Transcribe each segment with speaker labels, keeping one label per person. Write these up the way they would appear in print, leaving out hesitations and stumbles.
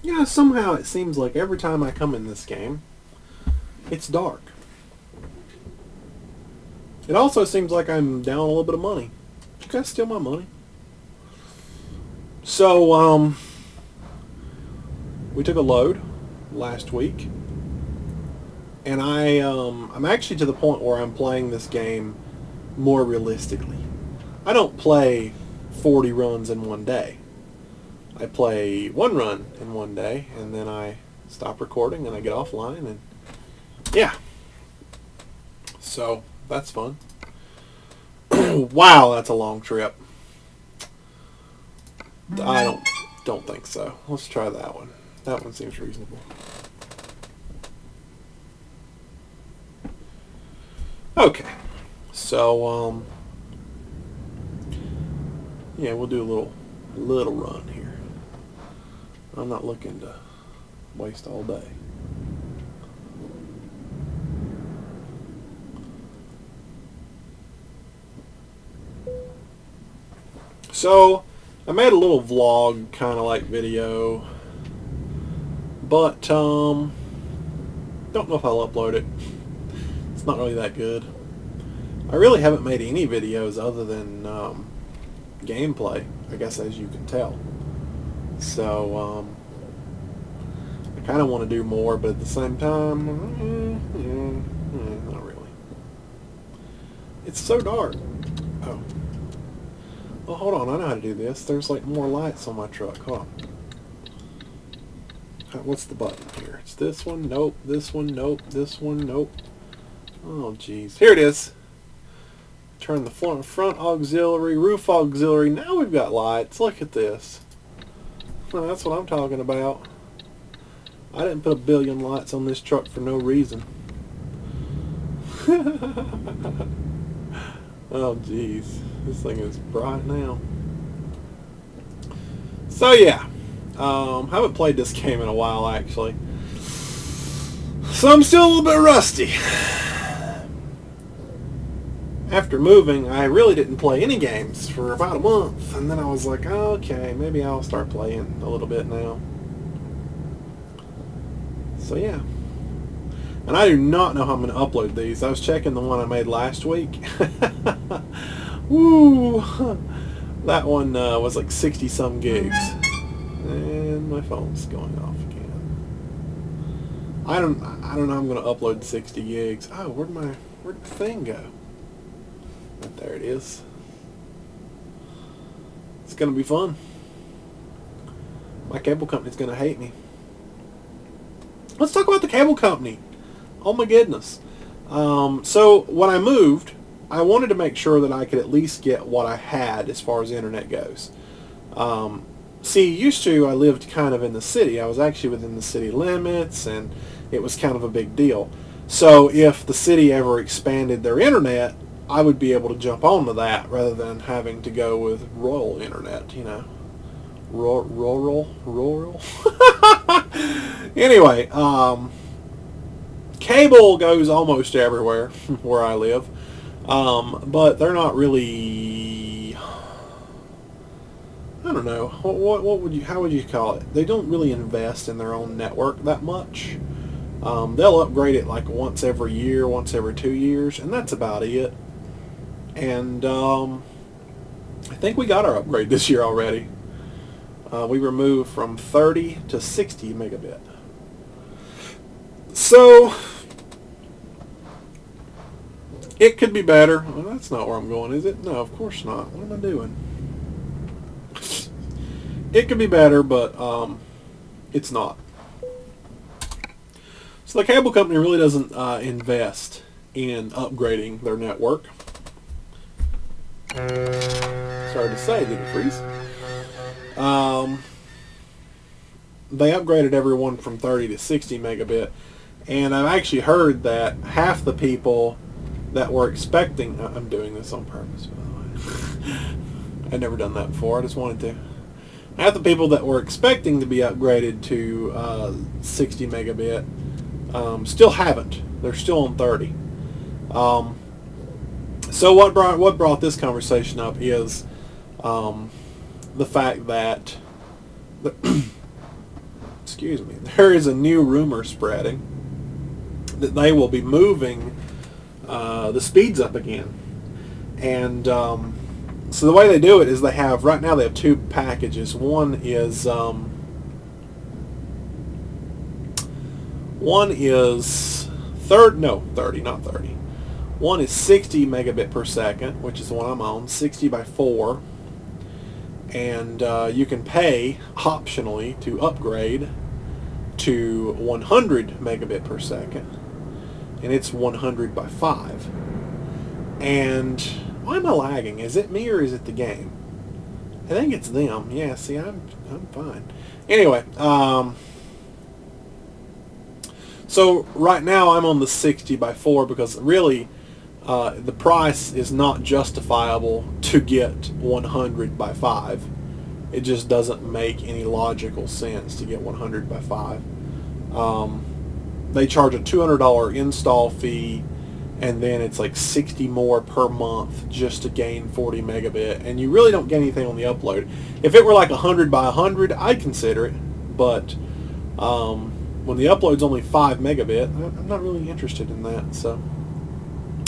Speaker 1: Yeah, somehow it seems like every time I come in this game, it's dark. It also seems like I'm down a little bit of money. You guys steal my money. So, we took a load last week, and I'm actually to the point where I'm playing this game more realistically. I don't play 40 runs in one day. I play one run in one day, and then I stop recording and I get offline, and yeah. So that's fun. Wow, that's a long trip. I don't think so. Let's try that one. That one seems reasonable. Okay. So yeah, we'll do a little run here. I'm not looking to waste all day. So, I made a little vlog kind of like video, but don't know if I'll upload it. It's not really that good. I really haven't made any videos other than gameplay, I guess, as you can tell. So I kind of want to do more, but at the same time, not really. It's so dark. Oh. Well, hold on. I know how to do this. There's like more lights on my truck. Hold on. What's the button here? It's this one. Nope. This one. Nope. This one. Nope. Oh, jeez. Here it is. Turn the front auxiliary, roof auxiliary. Now we've got lights. Look at this. Well, that's what I'm talking about. I didn't put a billion lights on this truck for no reason. Oh, jeez. This thing is bright now. So, yeah. Haven't played this game in a while, actually. So I'm still a little bit rusty. After moving, I really didn't play any games for about a month. And then I was like, oh, okay, maybe I'll start playing a little bit now. So, yeah. And I do not know how I'm going to upload these. I was checking the one I made last week. Woo! That one was like 60-some gigs. And my phone's going off again. I don't know how I'm going to upload 60 gigs. Oh, where'd the thing go? Right there it is. It's going to be fun. My cable company's going to hate me. Let's talk about the cable company. Oh my goodness. So when I moved, I wanted to make sure that I could at least get what I had as far as internet goes. See, used to I lived kind of in the city. I was actually within the city limits, and it was kind of a big deal. So if the city ever expanded their internet, I would be able to jump onto that rather than having to go with rural internet, you know. Rural? Anyway, cable goes almost everywhere where I live, but they're not really. I don't know. How would you call it? They don't really invest in their own network that much. They'll upgrade it like once every year, once every 2 years, and that's about it. And I think we got our upgrade this year already. We were moved from 30 to 60 megabit. So, it could be better. Well, that's not where I'm going, is it? No, of course not. What am I doing? It could be better, but it's not. So the cable company really doesn't invest in upgrading their network. Sorry to say, did it freeze? They upgraded everyone from 30 to 60 megabit, and I've actually heard that half the people that were expecting... I'm doing this on purpose, by the way. I've never done that before. I just wanted to. Half the people that were expecting to be upgraded to 60 megabit still haven't. They're still on 30. So what brought this conversation up is the fact that excuse excuse me, there is a new rumor spreading that they will be moving the speeds up again. And so the way they do it is right now they have two packages. One is 30, not 30. One is 60 megabit per second, which is the one I'm on, 60 by 4. And you can pay optionally to upgrade to 100 megabit per second. And it's 100 by 5. And why am I lagging? Is it me or is it the game? I think it's them. Yeah, see, I'm fine. Anyway, so right now I'm on the 60 by 4 because really the price is not justifiable to get 100 by 5. It just doesn't make any logical sense to get 100 by 5. They charge a $200 install fee, and then it's like 60 more per month just to gain 40 megabit, and you really don't get anything on the upload. If it were like 100 by 100, I'd consider it, but when the upload's only 5 megabit, I'm not really interested in that. So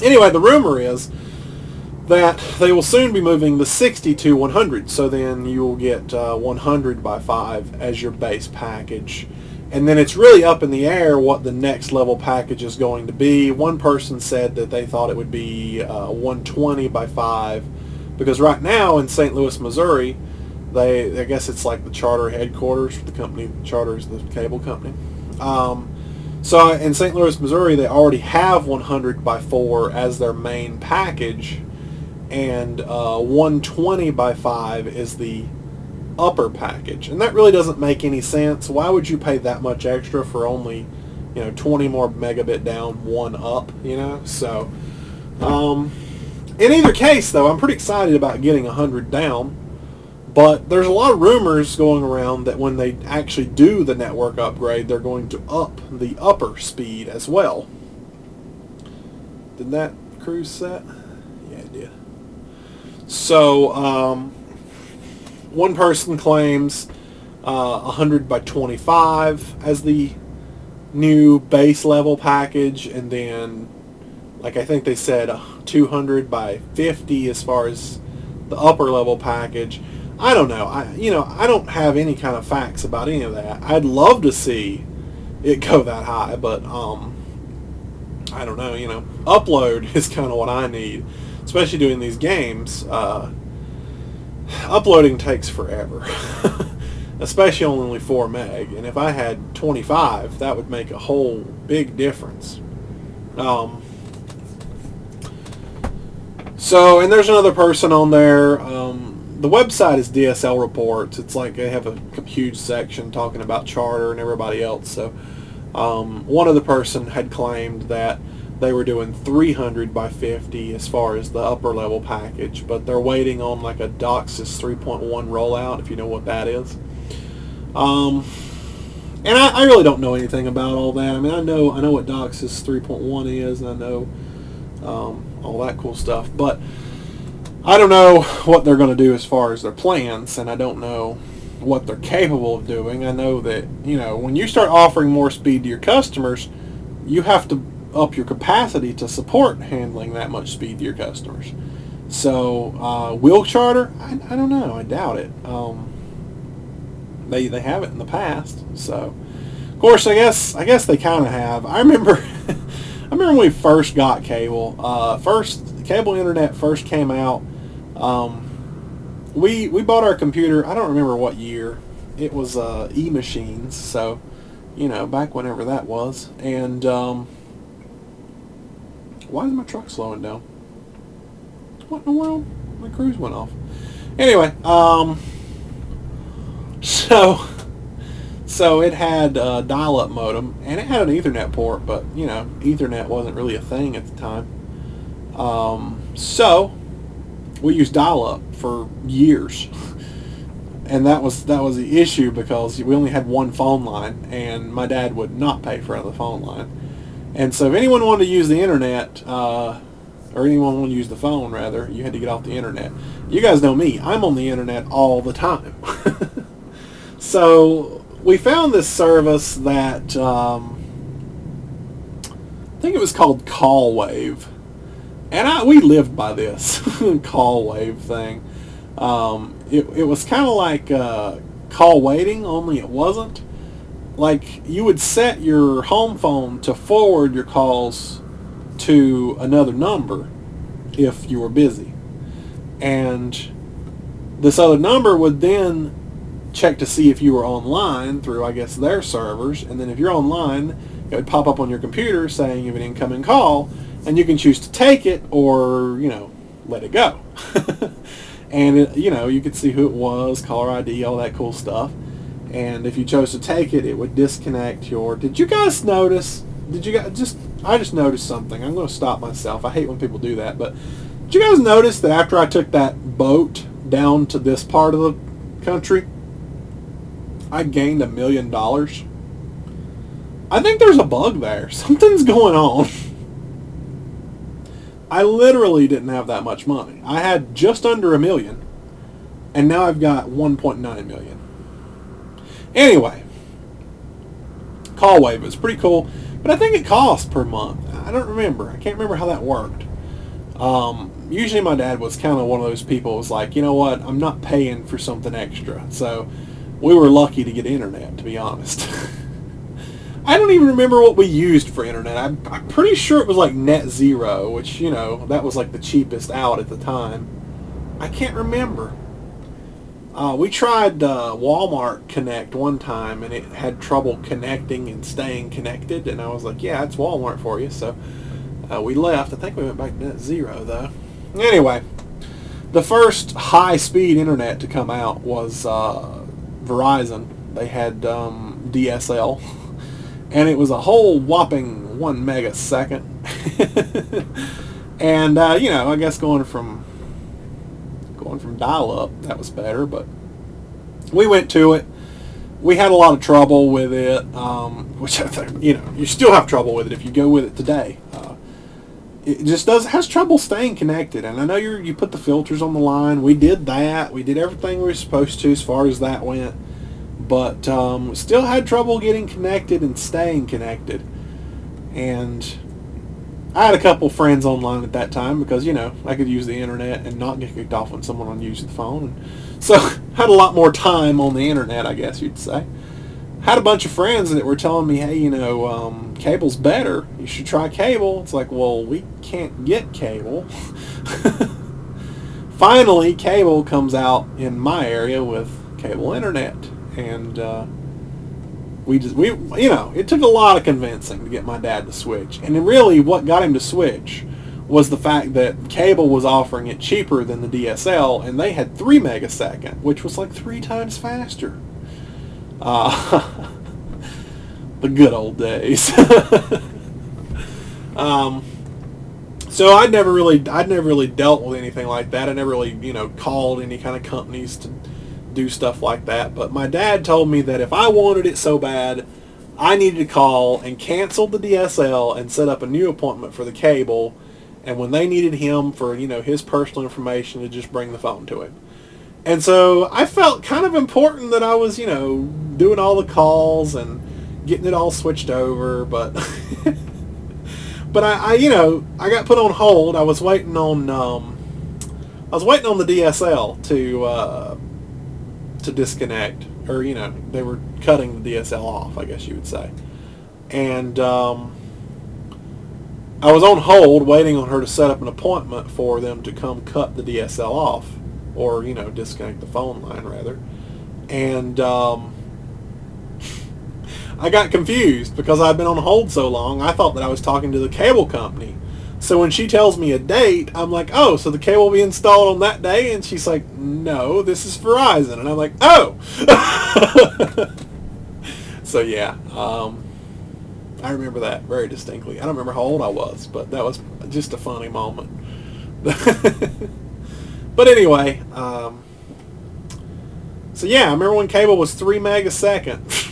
Speaker 1: anyway, the rumor is that they will soon be moving the 60 to 100, so then you will get 100 by 5 as your base package. And then it's really up in the air what the next level package is going to be. One person said that they thought it would be 120 by 5, because right now in St. Louis, Missouri, I guess it's like the Charter headquarters for the company. Charter is the cable company. So in St. Louis, Missouri, they already have 100 by 4 as their main package, and 120 by 5 is the upper package, and that really doesn't make any sense. Why would you pay that much extra for only 20 more megabit down, 1 up, so in either case though, I'm pretty excited about getting 100 down, but there's a lot of rumors going around that when they actually do the network upgrade, they're going to up the upper speed as well. Did that cruise set? Yeah, it did. So one person claims 100 by 25 as the new base level package, and then like I think they said 200 by 50 as far as the upper level package. I don't know. I don't have any kind of facts about any of that. I'd love to see it go that high, but I don't know. Upload is kind of what I need, especially doing these games. Uploading takes forever, especially on only 4 meg, and if I had 25, that would make a whole big difference. So, and there's another person on there. The website is DSL Reports. It's like they have a huge section talking about Charter and everybody else. So one other person had claimed that they were doing 300 by 50 as far as the upper level package, but they're waiting on like a DOCSIS 3.1 rollout, if you know what that is. And I really don't know anything about all that. I mean, I know what DOCSIS 3.1 is, and I know all that cool stuff, but I don't know what they're going to do as far as their plans, and I don't know what they're capable of doing. I know that, when you start offering more speed to your customers, you have to up your capacity to support handling that much speed to your customers. So, will Charter? I don't know. I doubt it. They have it in the past. So, of course, I guess they kind of have. I remember when we first got cable. Cable internet first came out. We bought our computer. I don't remember what year. It was E-Machines. So, back whenever that was. And why is my truck slowing down? What in the world? My cruise went off. Anyway, so it had a dial-up modem, and it had an Ethernet port, but Ethernet wasn't really a thing at the time. So we used dial-up for years, and that was the issue because we only had one phone line, and my dad would not pay for another phone line. And so if anyone wanted to use the internet, or anyone wanted to use the phone, rather, you had to get off the internet. You guys know me. I'm on the internet all the time. So we found this service that I think it was called CallWave, and we lived by this CallWave thing. It was kind of like call waiting, only it wasn't. Like, you would set your home phone to forward your calls to another number if you were busy, and this other number would then check to see if you were online through, I guess, their servers, and then if you're online, it would pop up on your computer saying you have an incoming call, and you can choose to take it or, let it go. And, you could see who it was, caller ID, all that cool stuff. And if you chose to take it, it would disconnect your... Did you guys notice? I just noticed something. I'm going to stop myself. I hate when people do that. But did you guys notice that after I took that boat down to this part of the country, I gained $1 million? I think there's a bug there. Something's going on. I literally didn't have that much money. I had just under $1 million, and now I've got 1.9 million. Anyway, CallWave is pretty cool, but I think it costs per month. I don't remember. I can't remember how that worked. Usually my dad was kind of one of those people who was like, you know what, I'm not paying for something extra. So we were lucky to get internet, to be honest. I don't even remember what we used for internet. I'm pretty sure it was like Net Zero, which, that was like the cheapest out at the time. I can't remember. We tried Walmart Connect one time, and it had trouble connecting and staying connected, and I was like, yeah, it's Walmart for you. So we left. I think we went back to Net Zero, though. Anyway, the first high-speed internet to come out was Verizon. They had DSL. And it was a whole whopping 1 megasecond. And, I guess going from dial-up, that was better. But we went to it. We had a lot of trouble with it, which I think, you still have trouble with it if you go with it today. It just has trouble staying connected. And I know you put the filters on the line. We did that. We did everything we were supposed to as far as that went. But still had trouble getting connected and staying connected. And I had a couple friends online at that time because, I could use the internet and not get kicked off when someone used the phone. And so had a lot more time on the internet, I guess you'd say. Had a bunch of friends that were telling me, hey, cable's better. You should try cable. It's like, well, we can't get cable. Finally, cable comes out in my area with cable internet. And it took a lot of convincing to get my dad to switch. And really what got him to switch was the fact that cable was offering it cheaper than the DSL, and they had 3 megasecond, which was like 3 times faster. The good old days. So I'd never really dealt with anything like that. I never really, called any kind of companies to do stuff like that. But my dad told me that if I wanted it so bad, I needed to call and cancel the DSL and set up a new appointment for the cable. And when they needed him for, his personal information, to just bring the phone to him. And so I felt kind of important that I was, doing all the calls and getting it all switched over. But but I got put on hold. I was waiting on the DSL to disconnect, or they were cutting the DSL off, I guess you would say. And I was on hold waiting on her to set up an appointment for them to come cut the DSL off, or disconnect the phone line rather. And I got confused because I'd been on hold so long. I thought that I was talking to the cable company. So when she tells me a date, I'm like, oh, so the cable will be installed on that day? And she's like, no, this is Verizon. And I'm like, oh! So yeah, I remember that very distinctly. I don't remember how old I was, but that was just a funny moment. But anyway, so yeah, I remember when cable was 3 megasecond.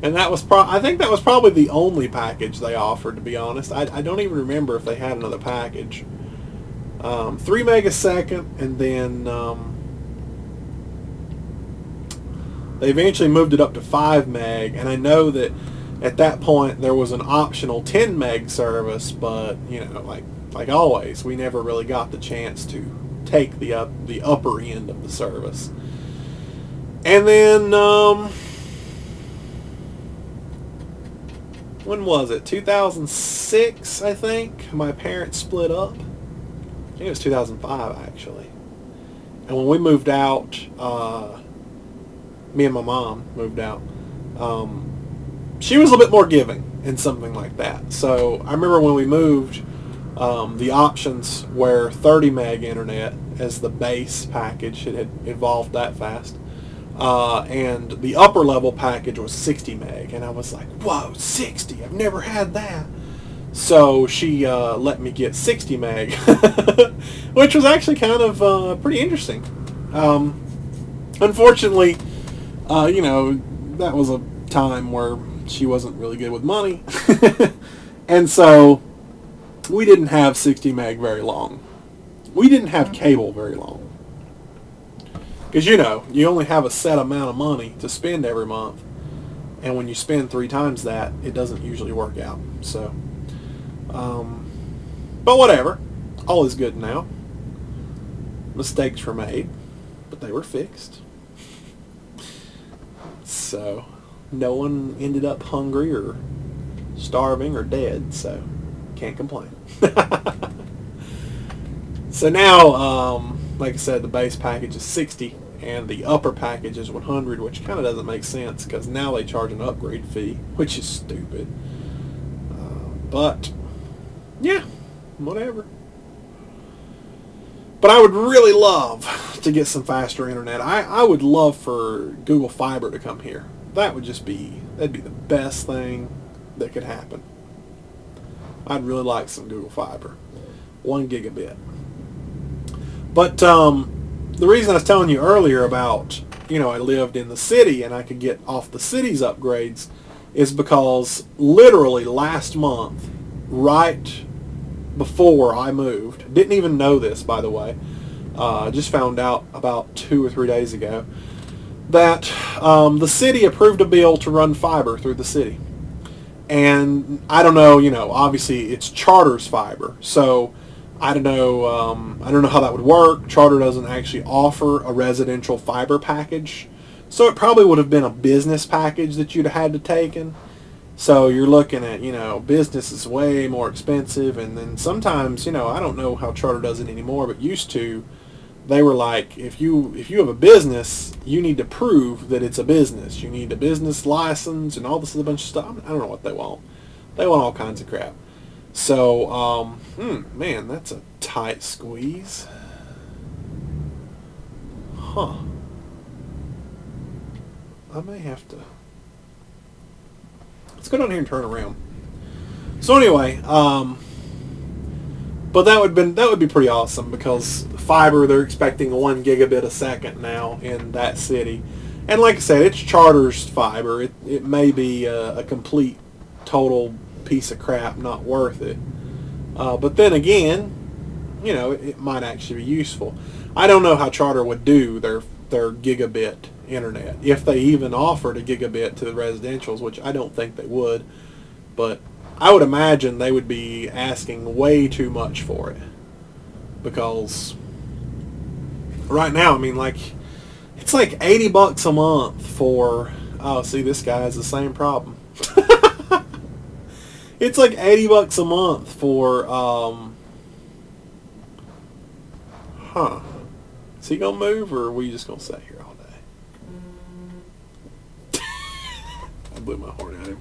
Speaker 1: And that was I think that was probably the only package they offered, to be honest. I don't even remember if they had another package. 3 megasecond, and then They eventually moved it up to 5 meg, and I know that at that point there was an optional 10 meg service, but you know, like always, we never really got the chance to take the upper end of the service. And then when was it? 2006, I think. My parents split up. I think it was 2005 actually. And when we moved out, me and my mom moved out. She was a little bit more giving in something like that. So I remember when we moved, the options were 30 meg internet as the base package. It had evolved that fast. And the upper level package was 60 meg. And I was like, whoa, 60? I've never had that. So she let me get 60 meg, which was actually kind of pretty interesting. Unfortunately, you know, that was a time where she wasn't really good with money. And so we didn't have 60 meg very long. We didn't have cable very long. Because, you know, you only have a set amount of money to spend every month. And when you spend 3 times that, it doesn't usually work out. So, but whatever. All is good now. Mistakes were made, but they were fixed. So, no one ended up hungry or starving or dead, so can't complain. So now, like I said, the base package is 60 and the upper package is 100, which kind of doesn't make sense because now they charge an upgrade fee, which is stupid. But yeah, whatever. But I would really love to get some faster internet. I would love for Google Fiber to come here. That would just be, that'd be the best thing that could happen. I'd really like some Google Fiber. 1 gigabit. But the reason I was telling you earlier about, you know, I lived in the city and I could get off the city's upgrades is because literally last month, right before I moved, didn't even know this, by the way, just found out about 2 or 3 days ago, that the city approved a bill to run fiber through the city. And I don't know, you know, obviously it's Charter's fiber, so I don't know how that would work. Charter doesn't actually offer a residential fiber package, so it probably would have been a business package that you'd have had to take in. So you're looking at, you know, business is way more expensive, and then sometimes, you know, I don't know how Charter does it anymore, but used to, they were like, if you have a business, you need to prove that it's a business. You need a business license and all this other bunch of stuff. I don't know what they want. They want all kinds of crap. So, man, that's a tight squeeze. Huh. I may have to... Let's go down here and turn around. So anyway, but that would be pretty awesome because fiber, they're expecting 1 gigabit a second now in that city. And like I said, it's Charter's fiber. It may be a complete, total piece of crap, not worth it. But then again, you know, it might actually be useful. I don't know how Charter would do their gigabit internet, if they even offered a gigabit to the residentials, which I don't think they would. But I would imagine they would be asking way too much for it. Because right now, I mean, like, it's like $80 a month for, oh, see, this guy has the same problem. It's like $80 a month for, is he gonna move, or are we just gonna sit here all day? I blew my horn at him.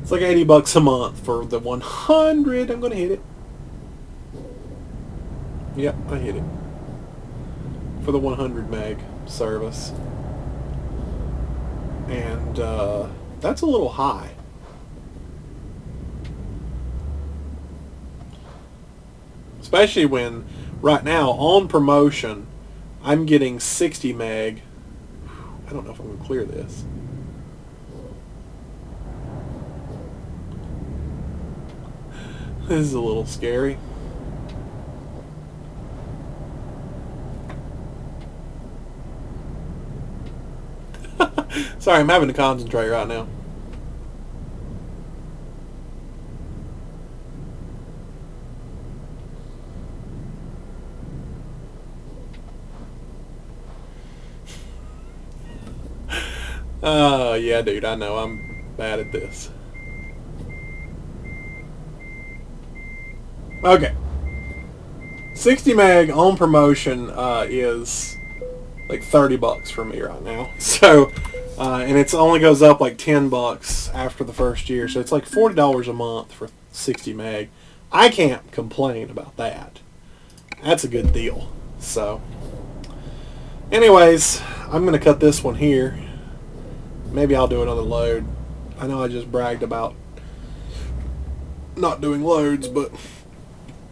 Speaker 1: It's like $80 a month for the 100. I'm gonna hit it. Yep, I hit it. For the 100 meg service. And that's a little high. Especially when right now on promotion I'm getting 60 meg. I don't know if I'm going to clear this. This is a little scary. Sorry, I'm having to concentrate right now. Oh, yeah, dude, I know. I'm bad at this. Okay. 60 meg on promotion is like $30 for me right now. So, and it's only goes up like $10 after the first year. So it's like $40 a month for 60 meg. I can't complain about that. That's a good deal. So, anyways, I'm going to cut this one here. Maybe I'll do another load. I know I just bragged about not doing loads, but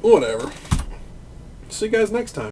Speaker 1: whatever. See you guys next time.